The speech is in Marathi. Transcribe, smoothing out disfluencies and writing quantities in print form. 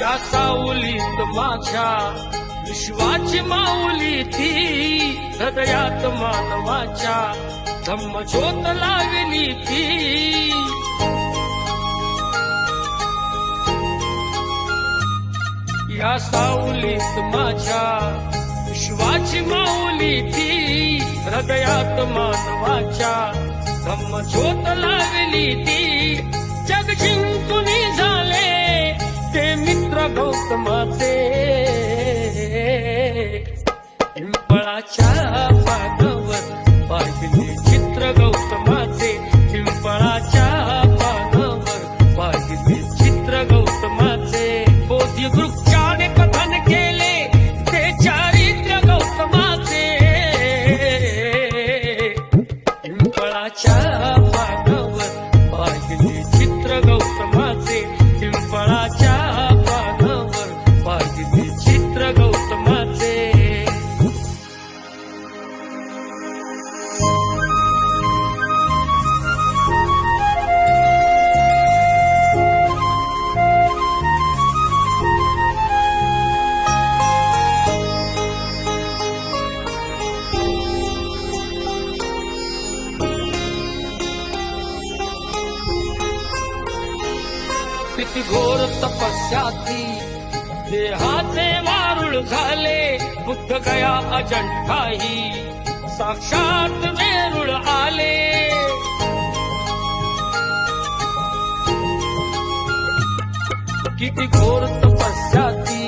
या सावलीत माझ्या विश्वाची माऊली ती, हृदयात मानवाच्या धम्मज्योत लावली ती. या सावलीत माझ्या विश्वाची माऊली ती, हृदयात मानवाच्या धम्मज्योत लावली ती. जग जिंकून झाले ते मित्र गौतमाचे, पिंपळाच्या पानावर पाहिले चित्र गौतमाचे, पिंपळाच्या पानावर पाहिले चित्र गौतमाचे. बोधी वृक्षाने कथन केले ते चारित्र्य गौतमाचे, पिंपळाच्या पानावर पाहिले चित्र गौतमाचे, पिंपळाच्या पानावर पाहिले चित्र गौतमाचे. किती घोर तपस्याती देहाचे वारुळ झाले, बुद्ध गया अजंठाही साक्षात वेरूळ आले. किती घोर तपस्याती